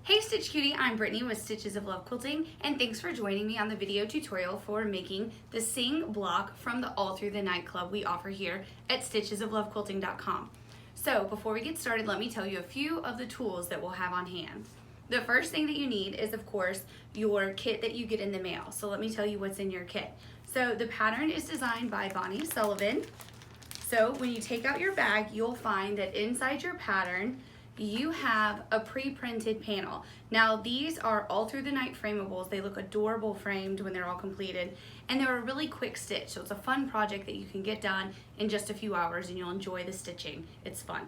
Hey Stitch Cutie, I'm Brittany with Stitches of Love Quilting, and thanks for joining me on the video tutorial for making the Sing block from the All Through the Night Club we offer here at stitchesoflovequilting.com. So before we get started, let me tell you a few of the tools that we'll have on hand. The first thing that you need is, of course, your kit that you get in the mail. So let me tell you what's in your kit. So the pattern is designed by Bonnie Sullivan. So when you take out your bag, you'll find that inside your pattern, you have a pre-printed panel. Now these are All Through the Night Frameables. They look adorable framed when they're all completed, and they're a really quick stitch. So it's a fun project that you can get done in just a few hours and you'll enjoy the stitching. It's fun.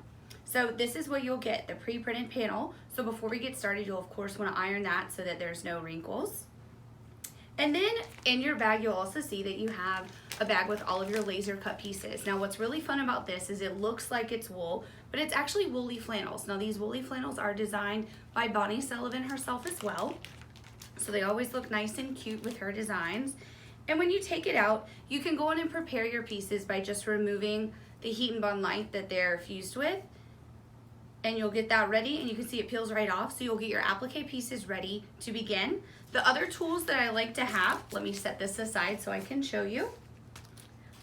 So this is what you'll get, the pre-printed panel. So before we get started, you'll of course want to iron that so that there's no wrinkles. And then in your bag, you'll also see that you have a bag with all of your laser cut pieces. Now what's really fun about this is it looks like it's wool, but it's actually Woolie flannels. Now these Woolie flannels are designed by Bonnie Sullivan herself as well. So they always look nice and cute with her designs. And when you take it out, you can go in and prepare your pieces by just removing the heat and bond light that they're fused with. And you'll get that ready, and you can see it peels right off. So you'll get your applique pieces ready to begin. The other tools that I like to have, let me set this aside so I can show you.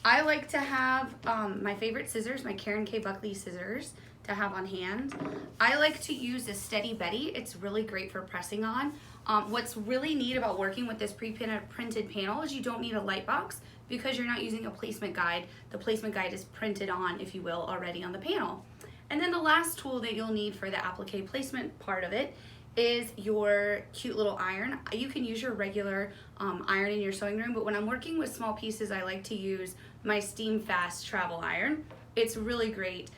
I like to have my favorite scissors, my Karen K. Buckley scissors to have on hand. I like to use a Steady Betty. It's really great for pressing on. What's really neat about working with this pre-printed panel is you don't need a light box because you're not using a placement guide. The placement guide is printed on, if you will, already on the panel. And then the last tool that you'll need for the applique placement part of it is your cute little iron. You can use your regular iron in your sewing room, but when I'm working with small pieces, I like to use my Steam Fast travel iron. It's really great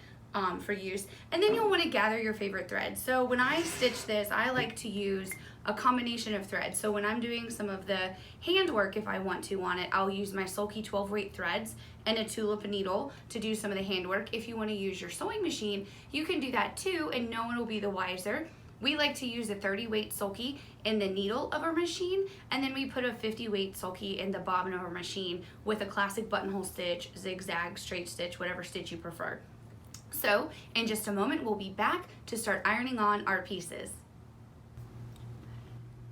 for use. And then you'll want to gather your favorite thread. So when I stitch this, I like to use a combination of threads. So when I'm doing some of the handwork, if I want to on it, I'll use my sulky 12 weight threads and a tulip needle to do some of the handwork. If you want to use your sewing machine, you can do that too, and no one will be the wiser. We like to use a 30 weight sulky in the needle of our machine, and then we put a 50 weight sulky in the bobbin of our machine with a classic buttonhole stitch, zigzag, straight stitch, whatever stitch you prefer. So in just a moment, we'll be back to start ironing on our pieces.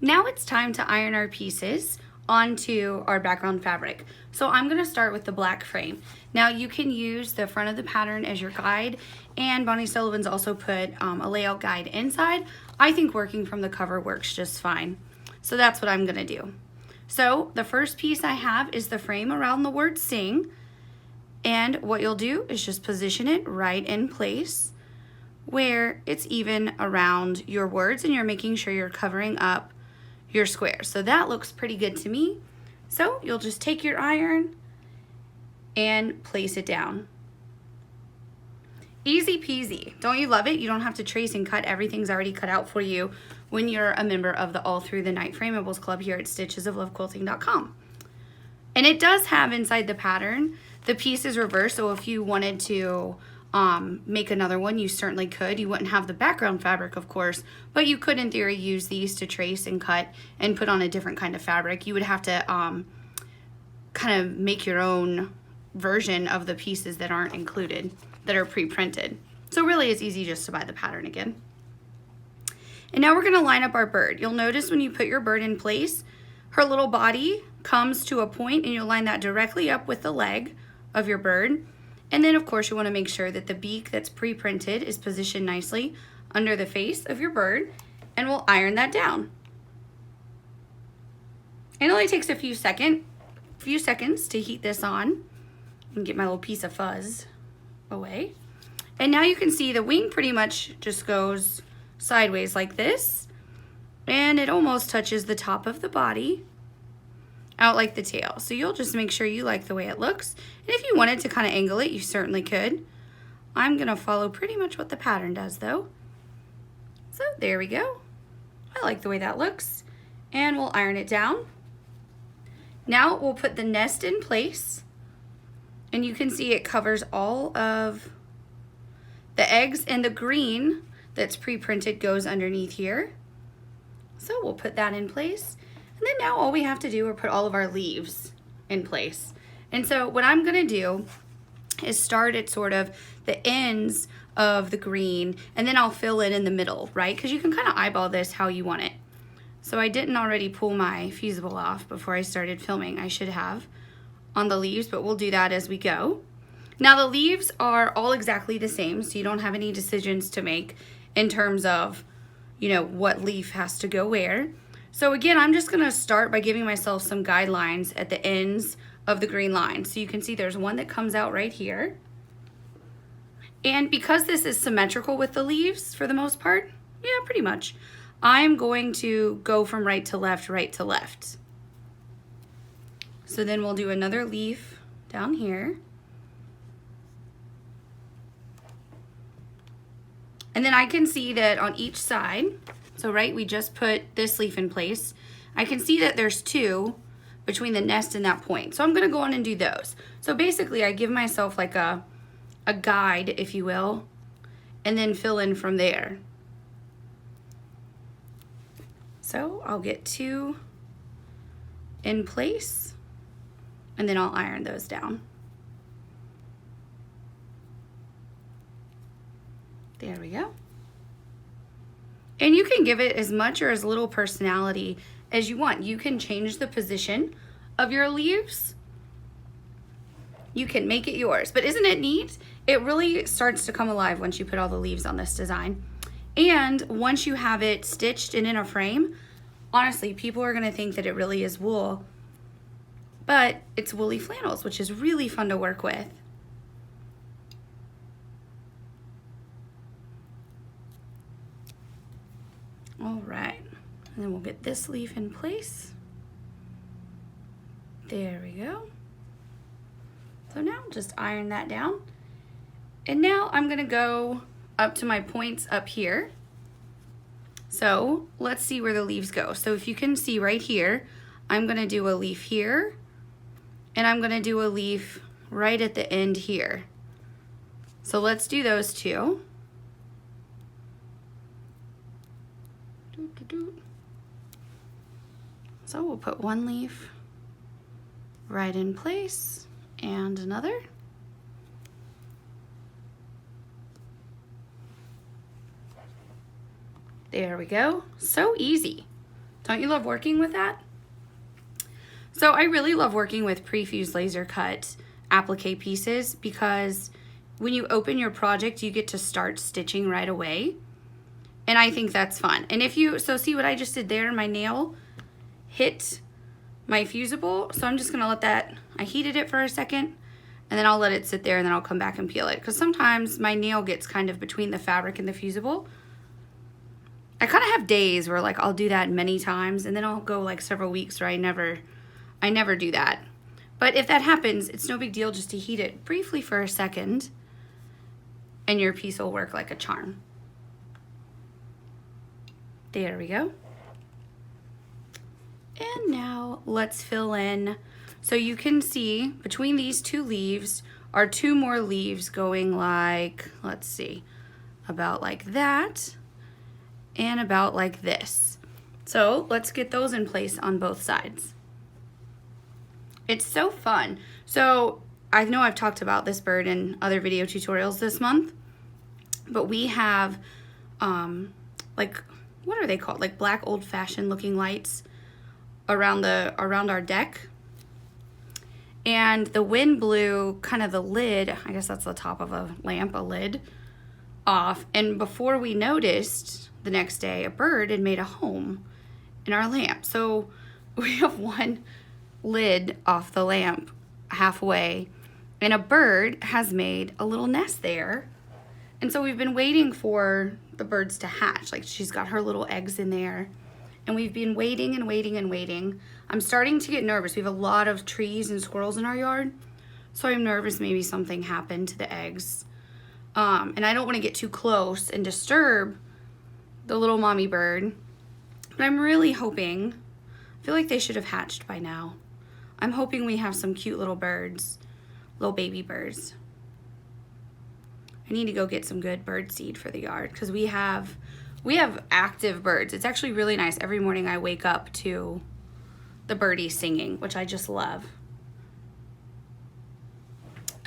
Now it's time to iron our pieces onto our background fabric. So I'm going to start with the black frame. Now you can use the front of the pattern as your guide, and Bonnie Sullivan's also put a layout guide inside. I think working from the cover works just fine. So that's what I'm going to do. So the first piece I have is the frame around the word sing, and what you'll do is just position it right in place where it's even around your words, and you're making sure you're covering up your square. So that looks pretty good to me. So you'll just take your iron and place it down. Easy peasy. Don't you love it? You don't have to trace and cut. Everything's already cut out for you when you're a member of the All Through the Night Frameables Club here at stitchesoflovequilting.com. And it does have inside the pattern, the piece is reversed, so if you wanted to make another one, you certainly could. You wouldn't have the background fabric, of course, but you could in theory use these to trace and cut and put on a different kind of fabric. You would have to kind of make your own version of the pieces that aren't included, that are pre-printed. So really it's easy just to buy the pattern again. And now we're going to line up our bird. You'll notice when you put your bird in place, her little body comes to a point, and you'll line that directly up with the leg of your bird. And then of course you want to make sure that the beak that's pre-printed is positioned nicely under the face of your bird, and we'll iron that down. It only takes a few seconds to heat this on and get my little piece of fuzz away. And now you can see the wing pretty much just goes sideways like this, and it almost touches the top of the body out like the tail. So you'll just make sure you like the way it looks. And if you wanted to kind of angle it, you certainly could. I'm gonna follow pretty much what the pattern does though. So there we go. I like the way that looks. And we'll iron it down. Now we'll put the nest in place. And you can see it covers all of the eggs, and the green that's pre-printed goes underneath here. So we'll put that in place. And then now all we have to do is put all of our leaves in place. And so what I'm gonna do is start at sort of the ends of the green, and then I'll fill in the middle, right? Because you can kind of eyeball this how you want it. So I didn't already pull my fusible off before I started filming. I should have on the leaves, but we'll do that as we go. Now the leaves are all exactly the same, so you don't have any decisions to make in terms of, you know, what leaf has to go where. So again, I'm just gonna start by giving myself some guidelines at the ends of the green line. So you can see there's one that comes out right here. And because this is symmetrical with the leaves for the most part, yeah, pretty much, I'm going to go from right to left, right to left. So then we'll do another leaf down here. And then I can see that on each side, so right, we just put this leaf in place. I can see that there's two between the nest and that point. So I'm gonna go on and do those. So basically I give myself like a guide, if you will, and then fill in from there. So I'll get two in place, and then I'll iron those down. There we go. And you can give it as much or as little personality as you want. You can change the position of your leaves. You can make it yours. But isn't it neat? It really starts to come alive once you put all the leaves on this design. And once you have it stitched and in a frame, honestly, people are gonna think that it really is wool, but it's woolly flannels, which is really fun to work with. All right, and then we'll get this leaf in place. There we go. So now just iron that down. And now I'm gonna go up to my points up here. So let's see where the leaves go. So if you can see right here, I'm gonna do a leaf here, and I'm gonna do a leaf right at the end here. So let's do those two. So we'll put one leaf right in place and another. There we go. So easy. Don't you love working with that? So I really love working with pre-fused laser cut applique pieces because when you open your project, you get to start stitching right away. And I think that's fun. And if you, so see what I just did there, my nail hit my fusible. So I'm just gonna let that, I heated it for a second, and then I'll let it sit there, and then I'll come back and peel it. Because sometimes my nail gets kind of between the fabric and the fusible. I kind of have days where like I'll do that many times, and then I'll go like several weeks where I never do that. But if that happens, it's no big deal just to heat it briefly for a second, and your piece will work like a charm. There we go. And now let's fill in. So you can see between these two leaves are two more leaves going like, let's see, about like that and about like this. So let's get those in place on both sides. It's so fun. So I know I've talked about this bird in other video tutorials this month, but we have like, what are they called? Like black old-fashioned looking lights around our deck. And the wind blew kind of the lid, I guess that's the top of a lamp, a lid, off. And before we noticed, the next day, a bird had made a home in our lamp. So we have one lid off the lamp halfway, and a bird has made a little nest there. And so we've been waiting for the birds to hatch. Like she's got her little eggs in there. And we've been waiting and waiting and waiting. I'm starting to get nervous. We have a lot of trees and squirrels in our yard. So I'm nervous maybe something happened to the eggs. And I don't want to get too close and disturb the little mommy bird. But I'm really hoping, I feel like they should have hatched by now. I'm hoping we have some cute little birds, little baby birds. I need to go get some good bird seed for the yard because we have active birds. It's actually really nice. Every morning I wake up to the birdies singing, which I just love.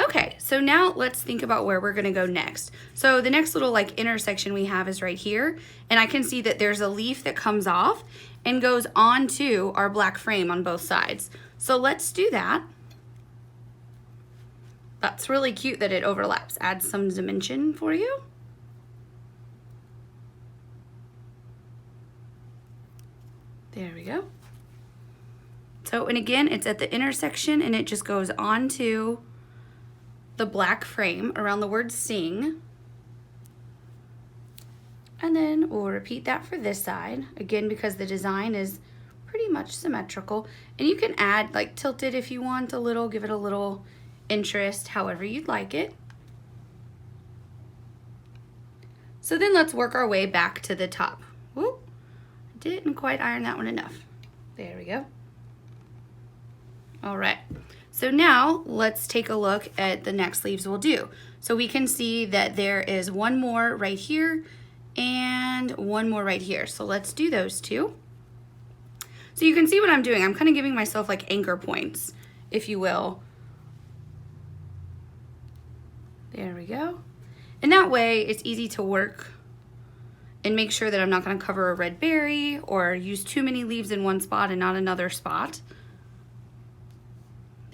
Okay, so now let's think about where we're gonna go next. So the next little like intersection we have is right here, and I can see that there's a leaf that comes off and goes onto our black frame on both sides. So let's do that. That's really cute that it overlaps. Adds some dimension for you. There we go. So, and again, it's at the intersection and it just goes onto the black frame around the word sing. And then we'll repeat that for this side, again, because the design is pretty much symmetrical. And you can add, like, tilt it if you want a little, give it a little interest, however you'd like it. So then let's work our way back to the top. Whoop, didn't quite iron that one enough. There we go. All right, so now let's take a look at the next sleeves we'll do. So we can see that there is one more right here and one more right here. So let's do those two. So you can see what I'm doing. I'm kind of giving myself like anchor points, if you will. There we go. And that way it's easy to work and make sure that I'm not going to cover a red berry or use too many leaves in one spot and not another spot.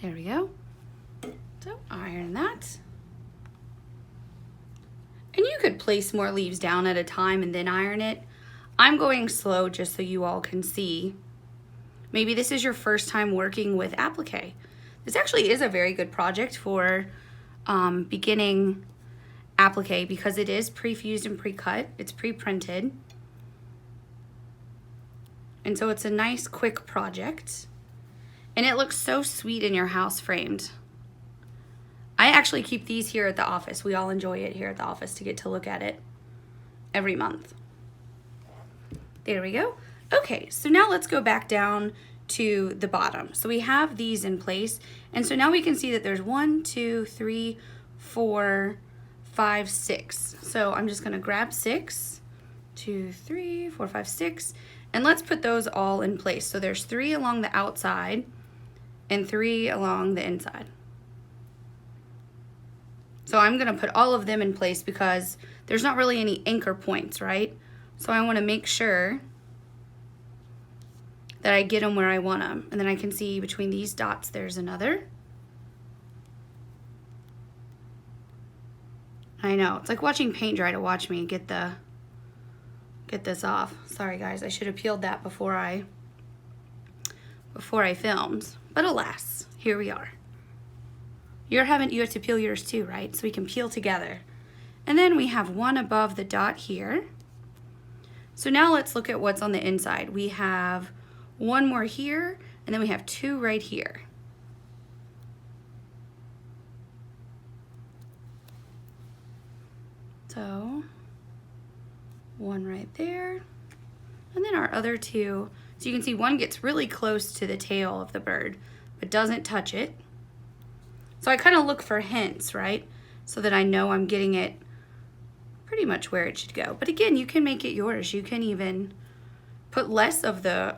There we go. So iron that. And you could place more leaves down at a time and then iron it. I'm going slow just so you all can see. Maybe this is your first time working with applique. This actually is a very good project for beginning applique because it is pre-fused and pre-cut. It's pre-printed. And so it's a nice quick project. And it looks so sweet in your house framed. I actually keep these here at the office. We all enjoy it here at the office to get to look at it every month. There we go. Okay, so now let's go back down to the bottom. So we have these in place. And so now we can see that there's 1, 2, 3, 4, 5, 6. So I'm just gonna grab 6, 2, 3, 4, 5, 6, and let's put those all in place. So there's 3 along the outside and 3 along the inside. So I'm gonna put all of them in place because there's not really any anchor points, right? So I wanna make sure that I get them where I want them. And then I can see between these dots, there's another. I know, it's like watching paint dry to watch me get this off. Sorry guys, I should have peeled that before I filmed. But alas, here we are. You have to peel yours too, right? So we can peel together. And then we have one above the dot here. So now let's look at what's on the inside. We have one more here, and then we have 2 right here. So, 1 right there, and then our other 2. So you can see one gets really close to the tail of the bird, but doesn't touch it. So I kind of look for hints, right? So that I know I'm getting it pretty much where it should go. But again, you can make it yours. You can even put less of the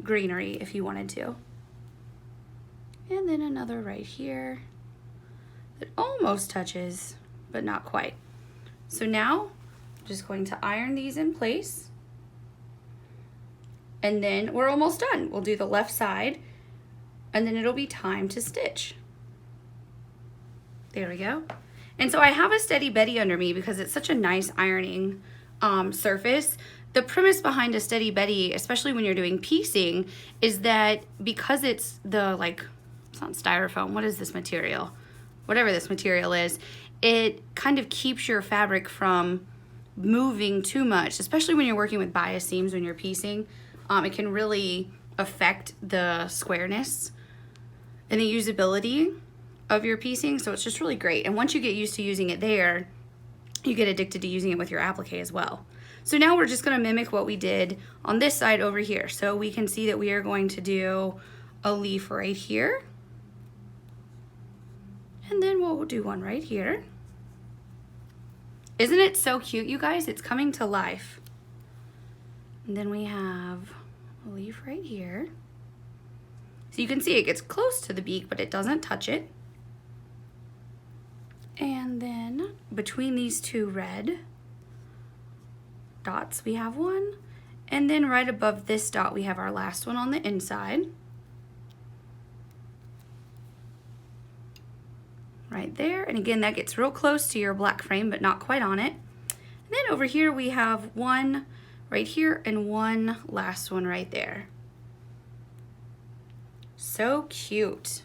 greenery if you wanted to. And then another right here that almost touches, but not quite. So now I'm just going to iron these in place. And then we're almost done. We'll do the left side and then it'll be time to stitch. There we go. And so I have a Steady Betty under me because it's such a nice ironing surface. The premise behind a Steady Betty, especially when you're doing piecing, is that because it's the, like, it's not styrofoam, what is this material? Whatever this material is, it kind of keeps your fabric from moving too much, especially when you're working with bias seams when you're piecing. It can really affect the squareness and the usability of your piecing, so it's just really great. And once you get used to using it there, you get addicted to using it with your applique as well. So now we're just gonna mimic what we did on this side over here. So we can see that we are going to do a leaf right here. And then we'll do one right here. Isn't it so cute, you guys? It's coming to life. And then we have a leaf right here. So you can see it gets close to the beak, but it doesn't touch it. And then between these two red dots, we have one. And then right above this dot, we have our last one on the inside. Right there. And again, that gets real close to your black frame, but not quite on it. And then over here, we have one right here and one last one right there. So cute.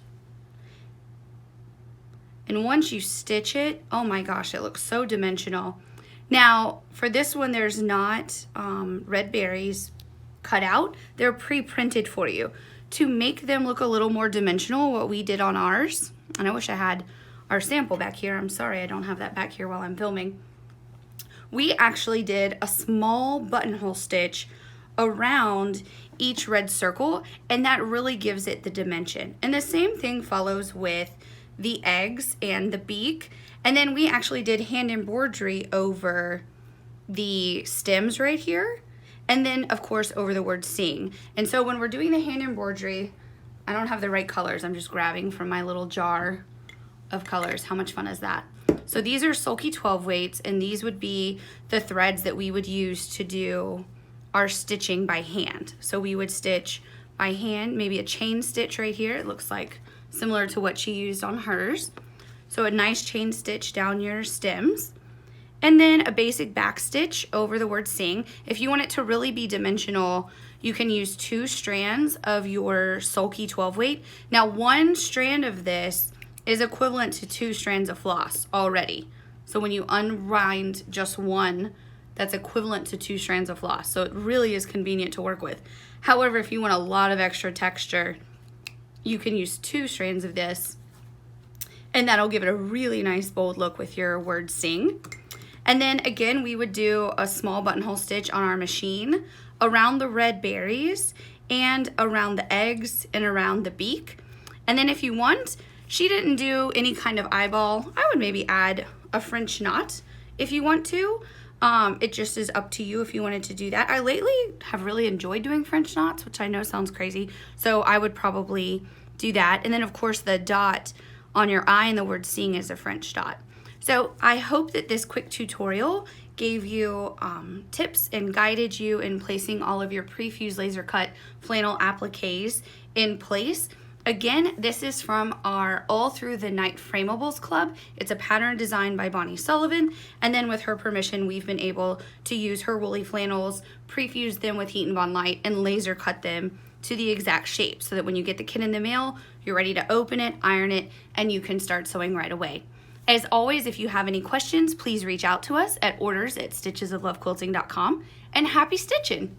And once you stitch it, oh my gosh, it looks so dimensional. Now, for this one, there's not red berries cut out. They're pre-printed for you. To make them look a little more dimensional, what we did on ours, and I wish I had our sample back here. I'm sorry I don't have that back here while I'm filming. We actually did a small buttonhole stitch around each red circle, and that really gives it the dimension. And the same thing follows with the eggs and the beak. And then we actually did hand embroidery over the stems right here. And then of course over the word sing. And so when we're doing the hand embroidery, I don't have the right colors. I'm just grabbing from my little jar of colors. How much fun is that? So these are sulky 12 weights, and these would be the threads that we would use to do our stitching by hand. So we would stitch by hand, maybe a chain stitch right here. It looks like similar to what she used on hers. So a nice chain stitch down your stems, and then a basic back stitch over the word sing. If you want it to really be dimensional, you can use 2 strands of your sulky 12 weight. Now, 1 strand of this is equivalent to 2 strands of floss already. So when you unwind just one, that's equivalent to 2 strands of floss. So it really is convenient to work with. However, if you want a lot of extra texture, you can use 2 strands of this, and that'll give it a really nice bold look with your word sing. And then again, we would do a small buttonhole stitch on our machine around the red berries and around the eggs and around the beak. And then if you want, she didn't do any kind of eyeball. I would maybe add a French knot if you want to. It just is up to you if you wanted to do that. I lately have really enjoyed doing French knots, which I know sounds crazy. So I would probably do that. And then of course the dot on your eye and the word sing is a French dot. So I hope that this quick tutorial gave you tips and guided you in placing all of your pre-fused laser cut flannel appliques in place. Again, this is from our All Through the Night Frameables Club. It's a pattern designed by Bonnie Sullivan, and then with her permission, we've been able to use her woolly flannels, pre-fuse them with Heat and Bond Light, and laser cut them to the exact shape so that when you get the kit in the mail, you're ready to open it, iron it, and you can start sewing right away. As always, if you have any questions, please reach out to us at orders@stitchesoflovequilting.com, and happy stitching!